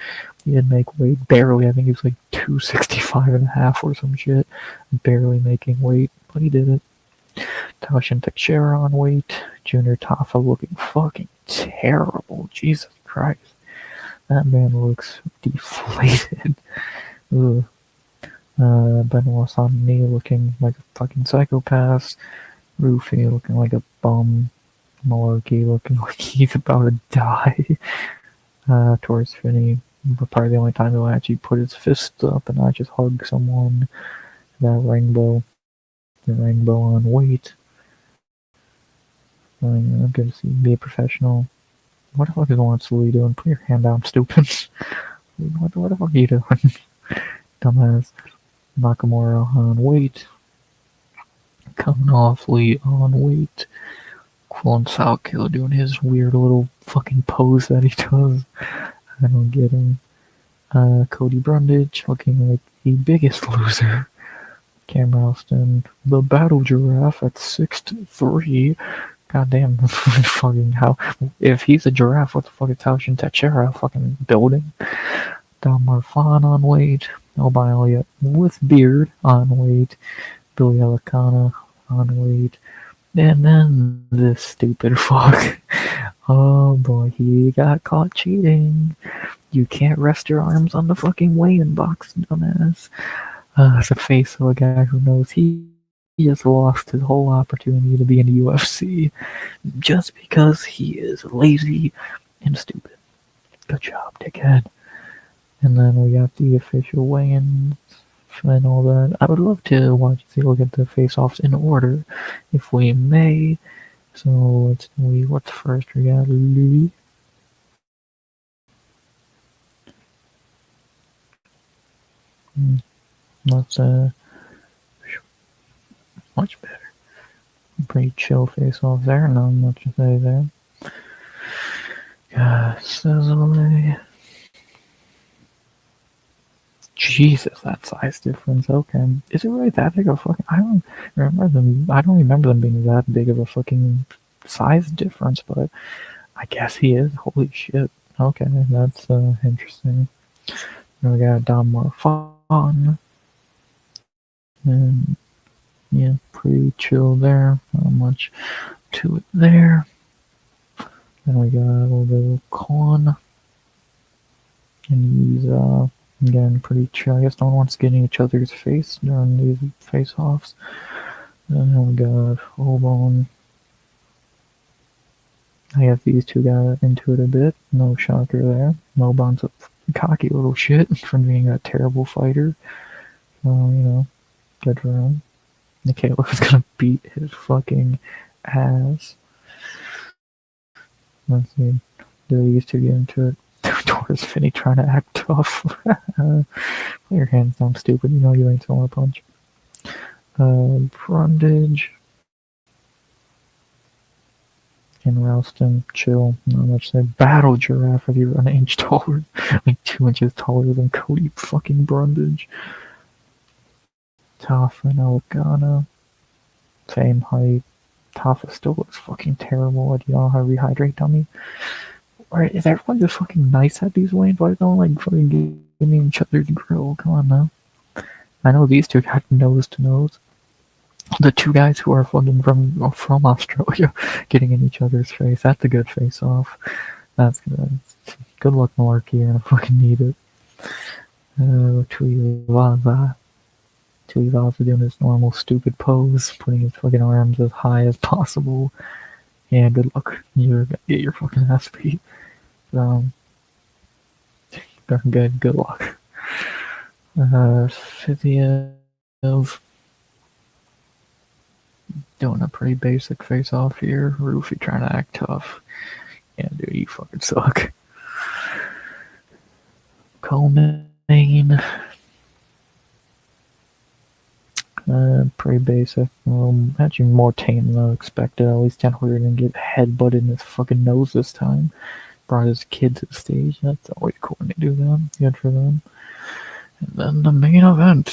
he didn't make weight barely. I think he was like 265.5 or some shit, barely making weight, but he did it. Taushin Teixeira on weight. Junior Tafa looking fucking terrible. Jesus Christ. That man looks deflated. Ugh. Benoit Saint-Denis looking like a fucking psychopath. Rufy looking like a bum. Malarkey looking like he's about to die. Towards Finney, probably the only time he'll actually put his fist up and not just hug someone. That Rainbow. The Rainbow on weight. I'm gonna see be a professional. What the fuck is Wansuli doing? Put your hand down, stupid. What the fuck are you doing? Dumbass. Nakamura on weight. Coming awfully on weight. Clone Sal Killer doing his weird little fucking pose that he does. I don't get him. Cody Brundage looking like the biggest loser. Cam Ralston, the battle giraffe at 6'3". Goddamn, fucking how? If he's a giraffe, what the fuck is Taushin Techera fucking building? Don Marfan on weight. Albin Elliott with beard on weight. Billy Elicana on weight. And then this stupid fuck. Oh boy, he got caught cheating. You can't rest your arms on the fucking weigh-in box, dumbass. It's a face of a guy who knows he has lost his whole opportunity to be in the UFC just because he is lazy and stupid. Good job, dickhead. And then we got the official weigh-ins and all that. I would love to look at the face-offs in order, if we may. So let's see, what's first? We got Louis. That's much better. Pretty chill face-off there. Not much to say there. Sizzle. Jesus, that size difference. Okay, is it really that big of a fucking? I don't remember them being that big of a fucking size difference, but I guess he is. Holy shit. Okay, that's interesting. Then we got Don Marfan, and yeah, pretty chill there. Not much to it there. Then we got a little Con, and he's again pretty chill. I guess no one wants to get in each other's face during these face-offs. Then we got Obon. I guess these two got into it a bit. No shocker there. Mobon's a cocky little shit from being a terrible fighter. Good for him. Nikayla was gonna beat his fucking ass. Let's see. Do these two get into it? Doris Finney trying to act tough. Put your hands down, stupid. You know you ain't throwing a punch. Brundage. And Ralston, chill. Not much to say. Battle Giraffe if you run an inch taller. Like 2 inches taller than Cody fucking Brundage. Tafa and Elicana. Same height. Tafa still looks fucking terrible. Do you know how to rehydrate, dummy? Or is everyone just fucking nice at these weigh-ins? Why don't like fucking give me each other's grill? Come on now. I know these two got nose to nose. The two guys who are fucking from Australia getting in each other's face. That's a good face-off. That's good. Good luck, Malarkey. You're gonna fucking need it. Tuivasa doing his normal stupid pose, putting his fucking arms as high as possible. Yeah, good luck. You're gonna get your fucking ass beat. Good luck. Fiziev doing a pretty basic face-off here. Roofy trying to act tough. Yeah, dude, you fucking suck. Coleman. Pretty basic. Actually more tame than I expected. At least Tenhoyer didn't get headbutted in his fucking nose this time. Brought his kid to the stage. That's always cool when they do that. Good for them. And then the main event.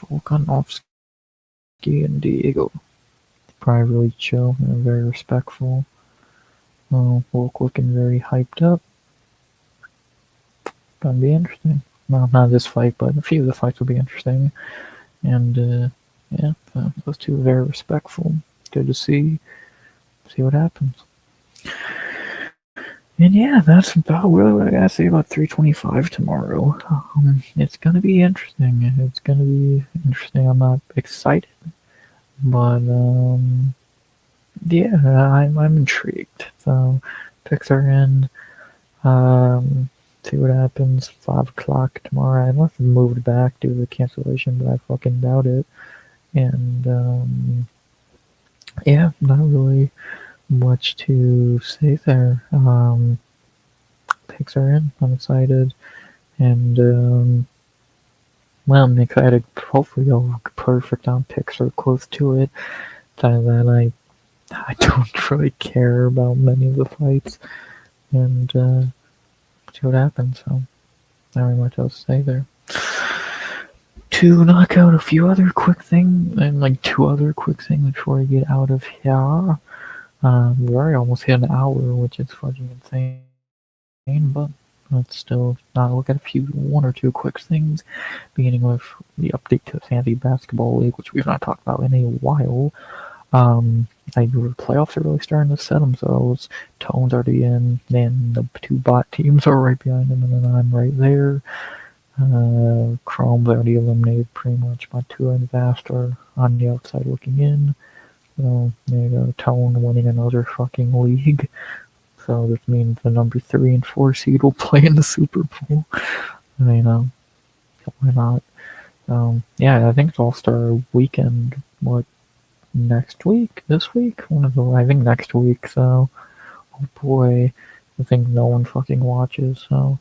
Volkanovski and Diego. Probably really chill and very respectful. Volk looking very hyped up. Gonna be interesting. Well, not this fight, but a few of the fights will be interesting. And yeah, those two are very respectful. Good to see what happens. And yeah, that's about really what I gotta say about 325 tomorrow. It's gonna be interesting. I'm not excited, but yeah, I'm intrigued. So picks are in. See what happens. 5 o'clock tomorrow. Unless it's moved back due to the cancellation, but I fucking doubt it. And yeah, not really much to say there. Picks are in. I'm excited. And well, I'm excited. Hopefully, go perfect on picks or close to it. That I I don't really care about many of the fights, and see what happens. So, not really much else to say there. To knock out a few other quick things, and like two other quick things before we get out of here. We already almost hit an hour, which is fucking insane, but let's still look at one or two quick things. Beginning with the update to the Fantasy Basketball League, which we've not talked about in a while. The playoffs are really starting to set themselves. Tone's already in, and the two bot teams are right behind him, and then I'm right there. Chrome's already eliminated pretty much. My two and Vast are on the outside looking in. So there you go, Tone winning another fucking league. So this means the number 3 and 4 seed will play in the Super Bowl. I mean, why not? Yeah, I think it's All-Star Weekend. What, next week? This week? I think next week. So, oh boy, I think no one fucking watches. So,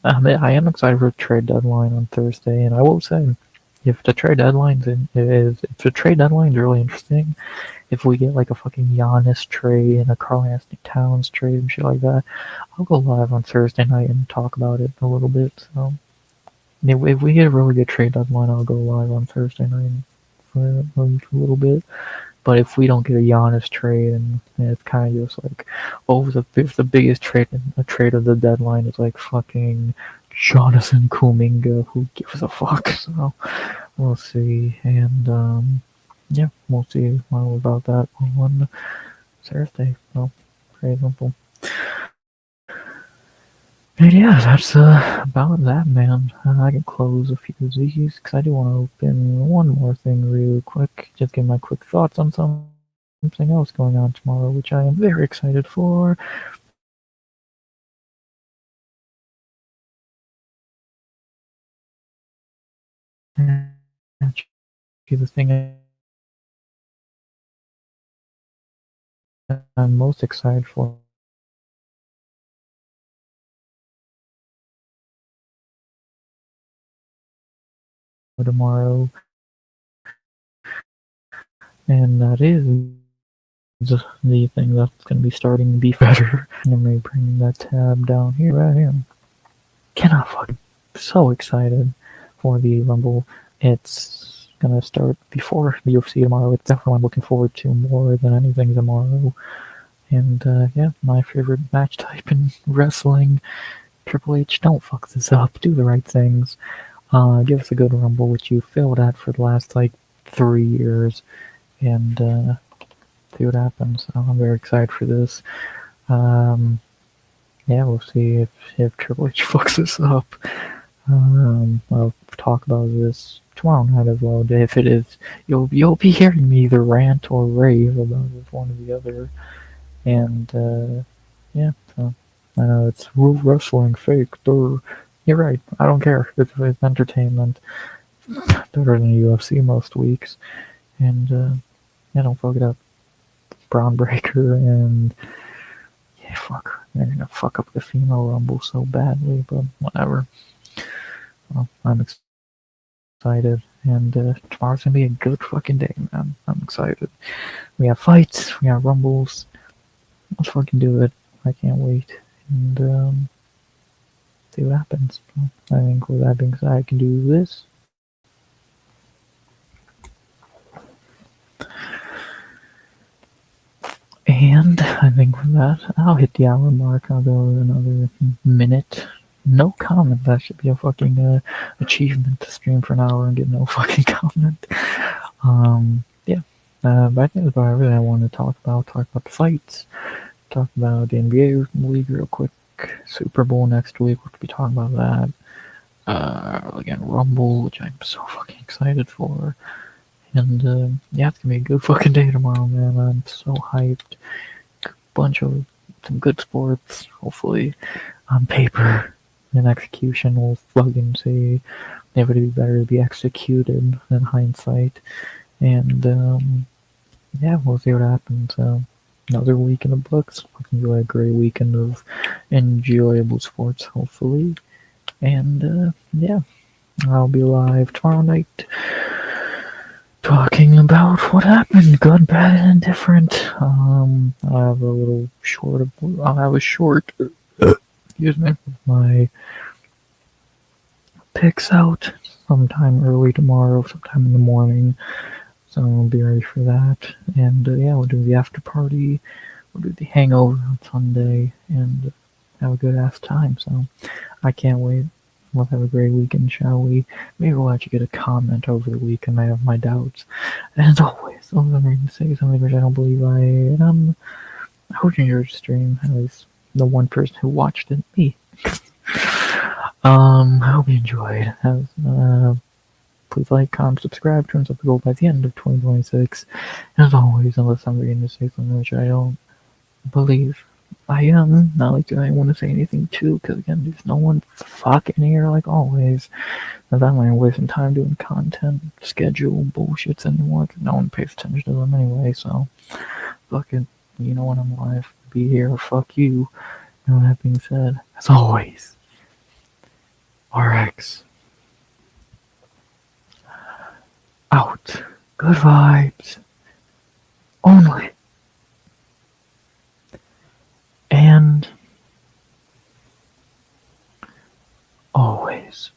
I am excited for the trade deadline on Thursday, and I will say, if the trade deadline's really interesting, if we get like a fucking Giannis trade and a Karl-Anthony Towns trade and shit like that, I'll go live on Thursday night and talk about it a little bit. So if we get a really good trade deadline, I'll go live on Thursday night for a little bit. But if we don't get a Giannis trade, and it's kind of just like, if the biggest trade of the deadline is like fucking Jonathan Kuminga, who gives a fuck? So we'll see, and yeah, we'll see more about that on Thursday. Well, very simple. And yeah, that's about that, man. I can close a few of these because I do want to open one more thing real quick. Just give my quick thoughts on something else going on tomorrow, which I am very excited for. The thing I'm most excited for tomorrow, and that is the thing that's going to be starting to be better. Let me bring that tab down here, right here. Cannot fucking so excited for the Rumble. It's gonna start before the UFC tomorrow. It's definitely what I'm looking forward to more than anything tomorrow. And yeah, my favorite match type in wrestling. Triple H, don't fuck this up. Do the right things. Give us a good Rumble, which you failed at for the last like 3 years, and see what happens. I'm very excited for this. Yeah, we'll see if Triple H fucks this up. I'll talk about this tomorrow night as well. If it is, you'll be hearing me either rant or rave about it, one or the other. And yeah, so I know it's wrestling fake. You're right. I don't care. It's entertainment. Better than UFC most weeks. And yeah, don't fuck it up. Braun Breaker and yeah, fuck. They're gonna fuck up the female rumble so badly, but whatever. Well, I'm excited, and tomorrow's gonna be a good fucking day, man. I'm excited. We have fights, we have rumbles. Let's fucking do it. I can't wait, and see what happens. I think with that being said, I can do this. And I think with that, I'll hit the hour mark. I'll go another minute. No comment. That should be a fucking achievement to stream for an hour and get no fucking comment. Yeah. But I think that's about everything I want to talk about. Talk about the fights. Talk about the NBA league real quick. Super Bowl next week. We'll be talking about that. Again, Rumble, which I'm so fucking excited for. And yeah, it's gonna be a good fucking day tomorrow, man. I'm so hyped. Bunch of some good sports, hopefully, on paper. And execution, we'll fucking see. Never to be better to be executed than hindsight. And yeah, we'll see what happens. Another week in the books. Enjoy a great weekend of enjoyable sports, hopefully. And yeah, I'll be live tomorrow night. talking about what happened, good, bad, and indifferent. I have a little short. I'll have a short. Excuse me. My picks out sometime early tomorrow, sometime in the morning. So I'll be ready for that. And yeah, we'll do the after party. We'll do the hangover on Sunday, and have a good ass time. So I can't wait. We'll have a great weekend, shall we? Maybe we'll actually get a comment over the weekend. I have my doubts. And as always, I'm going to say something which I don't believe I am. I hope you enjoyed the stream. At least the one person who watched it, me. I hope you enjoyed. Please like, comment, subscribe. Turns up the goal by the end of 2026. And as always, unless I'm going to say something which I don't believe I am, not like I want to say anything too, because again, there's no one fucking here like always. Because I'm not wasting time doing content, schedule bullshits anymore, because no one pays attention to them anyway, so fuck it. You know when I'm live, be here, fuck you. And that being said, as always, RX out. Good vibes only. And always.